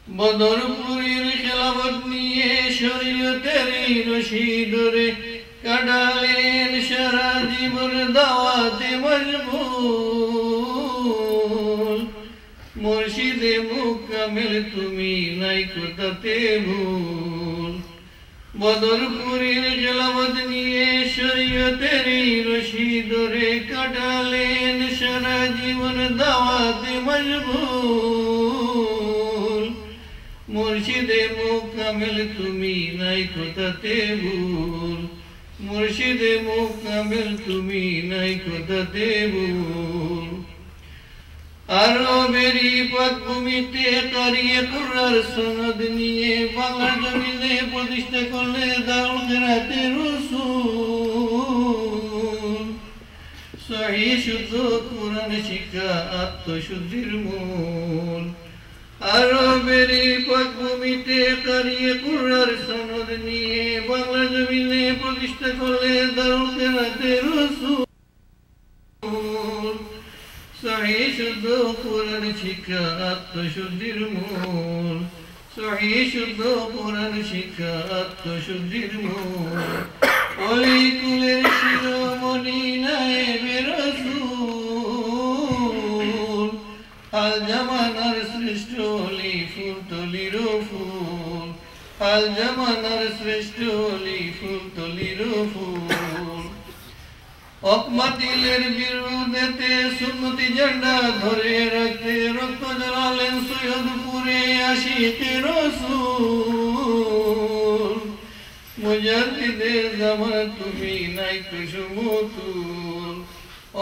বদরপুরের খেলাফত নিয়ে শরীয়তের রশি ধরে কাটালেন সারা জীবন দাওয়াতে মশগুল। মুর্শিদে মুকামেল তুমি নাই কোথাতে ভুল। বদরপুরের খেলাফত নিয়ে শরীয়তের রশি ধরে কাটালেন সারা জীবন দাওয়াতে মশগুল। মুর্শিদে মুকামেল তুমি নাই কোথাতে ভুল। মুর্শিদে মুকামেল তুমি নাই কোথাতে ভুল। আরবেরই পাকভূমিতে কারিয়ে কুরআর সনদ নিয়ে বাংলার জমিনে প্রতিষ্ঠা করলে দারুল কিরাতে রাসূল। সহিহ শুদ্ধ কোরআন শিক্ষা আত্মশুদ্ধির মূল। আরবেরই পাকভূমিতে কারিয়ে কুরআর সনদ নিয়ে বাংলার জমিনে প্রতিষ্ঠা করলে দারুল কিরাতে রাসূল। সহিহ শুদ্ধ কোরআন শিক্ষা আত্মশুদ্ধির মূল। সহিহ শুদ্ধ কোরআন শিক্ষা আত্মশুদ্ধির মূল। ওলি কুলের শিরোমণি নায়েবে রাসূল। আল জামানার শ্রেষ্ঠ ওলি ফুলতলির ফুল। আল জামানার শ্রেষ্ঠ ওলি ফুলতলির ফুল। অকমাতিলের বিরুদ্ধেতে সুন্নতি ঝান্ডা ধরে রাখতে রক্ত ঝরালেন সৈয়দপুরে আশিকে রাসূল। মুজাদ্দিদে জামান তুমি নাই কুসুমতুল।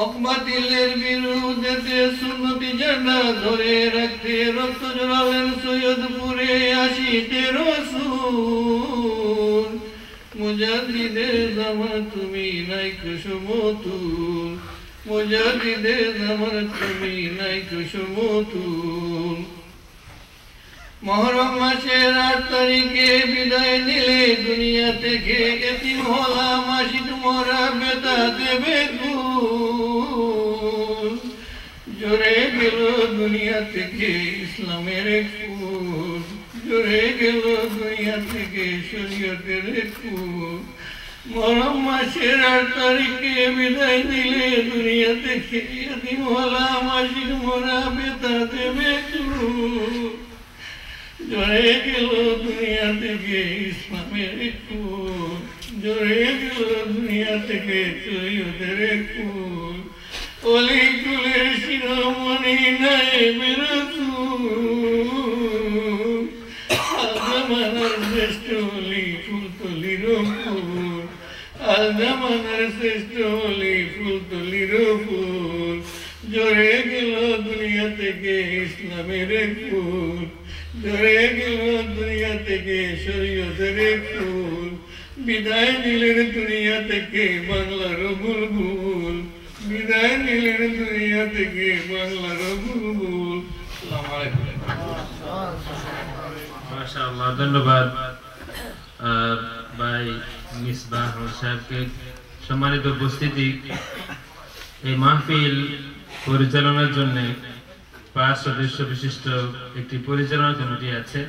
অকমাতিলের বিরুদ্ধেতে সুন্নতি ঝান্ডা ধরে রাখতে রক্ত ঝরালেন সৈয়দপুরে আশিকে রাসূল। মুজাদ্দিদে জামান তুমি নাই কুসুমতুল। মুজাদ্দিদে জামান তুমি নাই কুসুমতুল। মুহররম মাসের 8 তারিখে বিদায় নিলে দুনিয়া থেকে এতিম হলাম আশিক মোরা বেতা দেবে কুল। জোরে গেল দুনিয়া থেকে ইসলামের কুল। জোরে গেল দুনিয়া থেকে শরীয়তের কুল। মুহররম মাসের 8 তারিখে বিদায় নিলে দুনিয়া থেকে এতিম হলাম আশিক মোরা বেতা দেবে কুল। জোরে গেল দুনিয়া থেকে ইসলামের কুল। জোরে গেল দুনিয়া থেকে শরীয়তের কুল। ওলি কুলের শিরোমণি নায়েবে রাসূল। আল জামানার শ্রেষ্ঠ ওলি ফুলতলির ফুল। আল জামানার শ্রেষ্ঠ ওলি ফুলতলির ফুল। জোরে গেল দুনিয়া থেকে ইসলামের কুল। জোরে গেল দুনিয়া থেকে শরীয়তের ফুল। বিদায় নিলেন দুনিয়া থেকে বাংলার বুলবুল। বিদায় নিলেন দুনিয়া থেকে বাংলার বুলবুল। আসসালামু আলাইকুম। মাশাআল্লাহ, ধন্যবাদ ভাই মিসবাহ সাহেবকে। সম্মানিত উপস্থিতি, এই মাহফিল পরিচালনার জন্য 5 সদস্য বিশিষ্ট একটি পরিচালনা কমিটি আছে,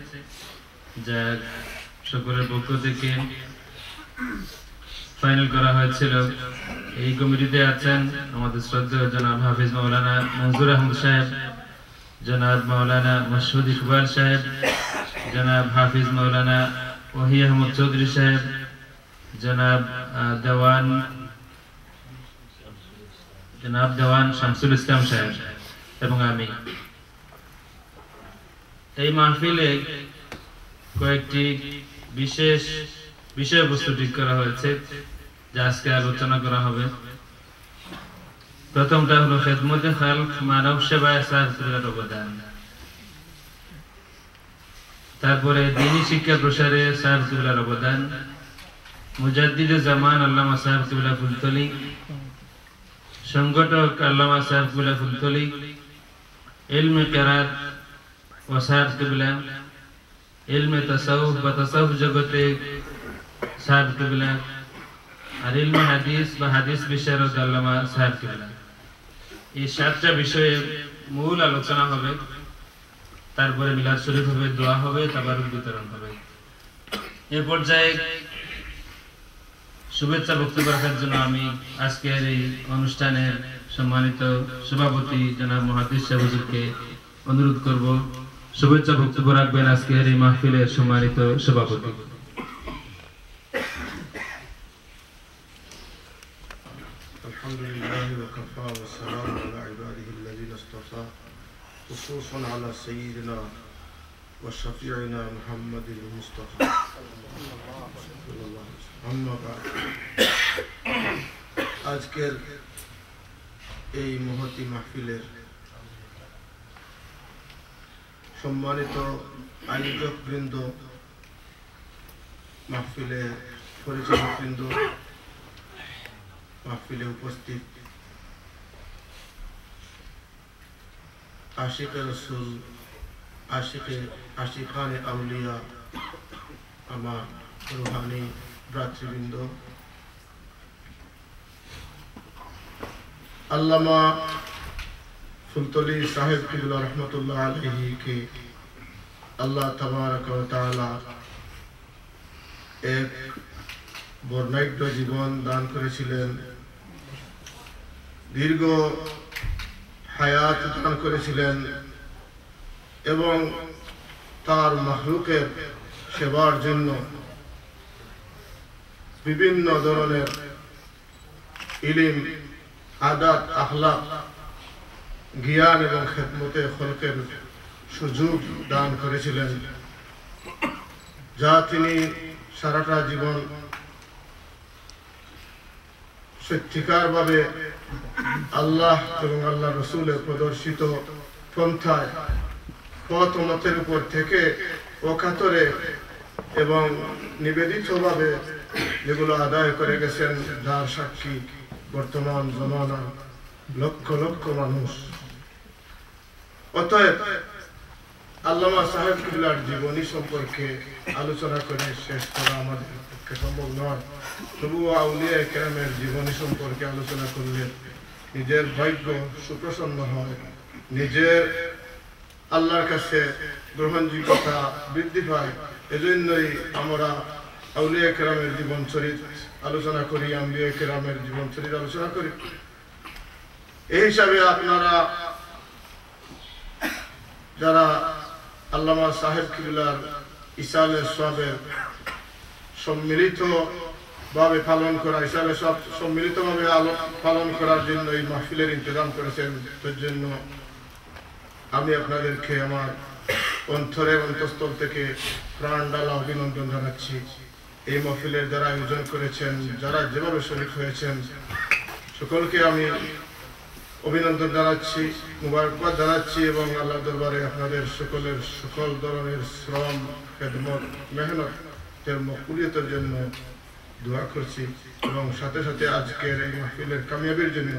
যা সকলের পক্ষ থেকে ফাইনাল করা হয়েছিল। এই কমিটিতে আছেন আমাদের শ্রদ্ধেয় জনাব হাফিজ মাওলানা মনজুর আহমদ সাহেব, জনাব মাওলানা মাসউদ ইকবাল সাহেব, জনাব হাফিজ মাওলানা ওয়াহি আহমদ চৌধুরী সাহেব, জনাব দেওয়ান শামসুল ইসলাম সাহেব এবং আমি। এই মাহফিলে কয়েকটি বিশেষ বিষয়বস্তু ঠিক করা হয়েছে, যা আজকে আলোচনা করা হবে। প্রথমটা হলো খেদমতে খালক, মানব সেবায় সাহায্যের অবদান। তারপরে দ্বীনি শিক্ষা প্রসারে সাহায্যের অবদান। মুজাদ্দিদে জামান আল্লামা সাহায্যুল্লাহ ফুলতলি, সংগঠক আল্লামা সাহায্যুল্লাহ ফুলতলি, ইলমে কিরাত ও সাহায্যুল্লাহ, ইলমে তাসাউফ বা তাসাউফ জগতে সাহায্যুল্লাহ, আর ইলমে হাদিস বা হাদিস বিশারদ আল্লামা সাহায্যুল্লাহ। এই 7টা বিষয়ে মূল আলোচনা হবে। তারপরে মিলাদ শরীফ হবে, দোয়া হবে, তাবারুক বিতরণ হবে। এই পর্যায়ে শুভেচ্ছা বক্তব্য রাখার জন্য আমি আজকের এই অনুষ্ঠানের সম্মানিত সভাপতি জনাব মুহাদ্দিস সাহেব হুজুরকে অনুরোধ করব শুভেচ্ছা বক্তব্য রাখবেন আজকের এই মাহফিলের সম্মানিত সভাপতি। আলহামদুলিল্লাহি ওয়া কাফা ওয়া সালামু আলা ইবাদিহি আল্লাযিনা ইসতাফা খুসুসান আলা সাইয়্যিদিনা ওয়া শাফিঈনা মুহাম্মাদিল মুস্তাফা সাল্লাল্লাহু আলাইহি ওয়াসাল্লাম। আম্মা বা'দ, আজকের এই মহতি মাহফিলের সম্মানিত আয়োজক বৃন্দ, মাহফিলের পরিচালক বৃন্দ, মাহফিলে উপস্থিত আশিকে রসুল, আশিকানে আউলিয়া, আমার রুহানি ভ্রাতৃবৃন্দ, আল্লামা ফুলতলি সাহেব কিবলা রহমতুল্লাহ আলাইহিকে আল্লাহ তাবারাক ওয়া তাআলা এক বর্ণাঢ্য জীবন দান করেছিলেন, দীর্ঘ হায়াত দান করেছিলেন এবং তার মাখলুকের সেবার জন্য বিভিন্ন ধরনের ইলম, আদাত, আখলাক, জ্ঞান এবং খেদমতে খলকের সুযোগ দান করেছিলেন, যা তিনি সারাটা জীবন সত্যিকারভাবে আল্লাহ এবং আল্লাহ রসুলের প্রদর্শিত পন্থায় পথ মতের উপর থেকে অকাতরে এবং নিবেদিতভাবে যেগুলো আদায় করে গেছেন, যার সাক্ষী বর্তমান জমানা লক্ষ লক্ষ মানুষ। অতএব আল্লামা সাহেব কিবলার জীবনী সম্পর্কে আলোচনা করে শেষ করা আমাদের পক্ষে সম্ভব নয়। তবুও আউলিয়া কেরামের জীবনী সম্পর্কে আলোচনা করলে নিজের ভাগ্য সুপ্রসন্ন হয়, নিজের আল্লাহর কাছে গ্রহণযোগ্যতা বৃদ্ধি পায়। এজন্যই আমরা আউলিয়া কেরামের জীবন চরিত আলোচনা করি, আম্বিয়া কেরামের জীবন চরিত আলোচনা করি। এই হিসাবে আপনারা যারা আল্লামা সাহেব কিবলার ইসালে সওয়াবের সম্মিলিতভাবে পালন করা, ইসালে সওয়াব সম্মিলিতভাবে পালন করার জন্য এই মাহফিলের ইন্তজাম করেছেন, তার জন্য আমি আপনাদেরকে আমার অন্তরের অন্তঃস্থল থেকে প্রাণ ঢালা অভিনন্দন জানাচ্ছি। এই মাহফিলের যারা আয়োজন করেছেন, যারা যেভাবে শরীক হয়েছেন, সকলকে আমি অভিনন্দন জানাচ্ছি, মুবারকবাদ জানাচ্ছি এবং আল্লাহ দরবারে আপনাদের সকলের সকল ধরনের শ্রম, খেদমত, মেহনতের মকবুলিয়তের জন্য দোয়া করছি এবং সাথে সাথে আজকের এই মাহফিলের কামিয়াবির জন্য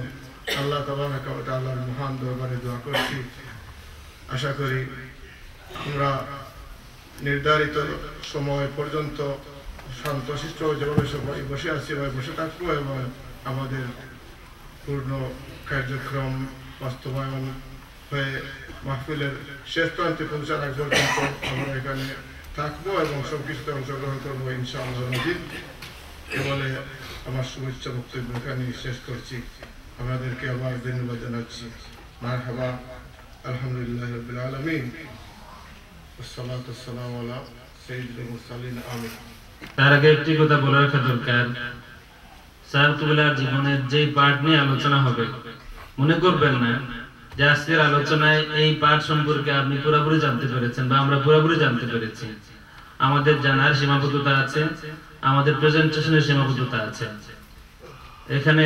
আল্লাহ তাবারাক ওয়া তাআলার মহান দরবারে দোয়া করছি। আশা করি আমরা নির্ধারিত সময় পর্যন্ত শান্তশিষ্ট যেভাবে সবাই বসে আছি এভাবে বসে থাকবো এবং আমাদের পূর্ণ কার্যক্রম বাস্তবায়ন হয়ে মাহফিলের শেষ প্রান্তে পৌঁছার আগ পর্যন্ত আমরা এখানে থাকবো এবং সবকিছুতে অংশগ্রহণ করবো ইনশাআল্লাহ নাজিদ। এ বলে আমার শুভেচ্ছা বক্তব্য এখানে শেষ করছি। আমাদেরকে আবার ধন্যবাদ জানাচ্ছি। মারহাবা, আলহামদুলিল্লাহ রাব্বিল আলামিন, ওয়াসসালাতু ওয়াসসালামু আলা সাইয়্যিদিল মুরসালিন, আমিন। তার আগে একটি কথা বলে রাখা দরকার, সাহেব কিবলার জীবনের যেই পাঠ নিয়ে আলোচনা হবে, মনে করবেন না যে আজকের আলোচনায় এই পাঠ সম্পর্কে আপনি পুরোপুরি জানতে পেরেছেন বা আমরা পুরোপুরি জানতে পেরেছি। আমাদের জানার সীমাবদ্ধতা আছে, আমাদের প্রেজেন্টেশনের সীমাবদ্ধতা আছে। এখানে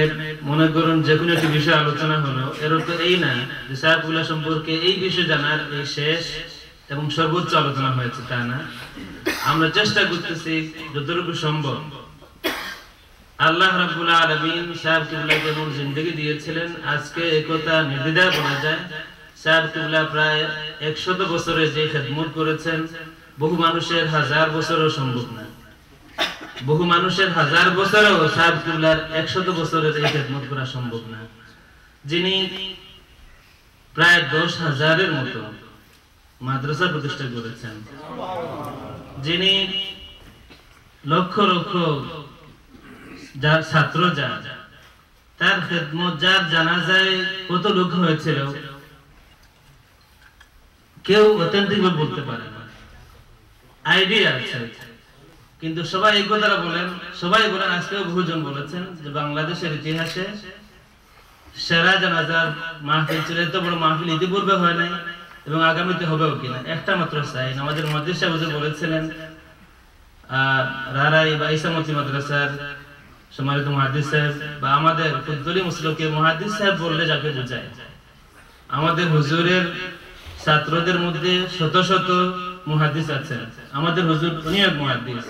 মনে করুন যে কোনো একটি বিষয় আলোচনা হলো, এর অর্থ এই না যে সাহেব কিবলা সম্পর্কে এই বিষয় জানার এই শেষ এবং সর্বোচ্চ আলোচনা হয়েছে, তা না। আমরা চেষ্টা করতেছি যতটুকু সম্ভব। আল্লাহ রাব্বুল আলামিন সাহেব কিবলাকে যেমন জিন্দেগি দিয়েছিলেন, আজকে একথা নির্দ্বিধায় বলা যায় সাহেব কিবলা প্রায় 100 বছরে যে খেদমত করেছেন, বহু মানুষের 1000 বছরও সম্ভব না। বহু মানুষের 1000 বছরেও সাহেব কিবলার 100 বছরের এই খেদমত করা সম্ভব না। যিনি প্রায় 10,000-এর মতো মাদ্রাসা প্রতিষ্ঠা করেছেন, যিনি লক্ষ লক্ষ যার ছাত্র তার খেদমত, যার জানাজায় কত লোক হয়েছিল কেউ অথেন্টিক ভাবে বলতে পারে না। আইডিয়া আছে, কিন্তু সবাই এই কথাটা বলেন, আজকেও বহুজন বলেছেন যে বাংলাদেশের ইতিহাসে সেরা জানাজার মাহফিল ছিল। এত বড় মাহফিল ইতিপূর্বে হয় নাই এবং আগামীতে হবেও কিনা একটা মাত্র চাই। আমাদের মুহাদ্দিস সাহেব বলেছিলেন, রারাই বা ইসামতি মাদ্রাসার সম্মানিত মুহাদ্দিস সাহেব বা আমাদের ফুদ্দুলি মুসলকে মুহাদ্দিস সাহেব বললে যাকে বোঝায়, আমাদের হুজুরের ছাত্রদের মধ্যে শত শত মুহাদ্দিস আছেন। আমাদের হুজুর উনি এক মুহাদ্দিস।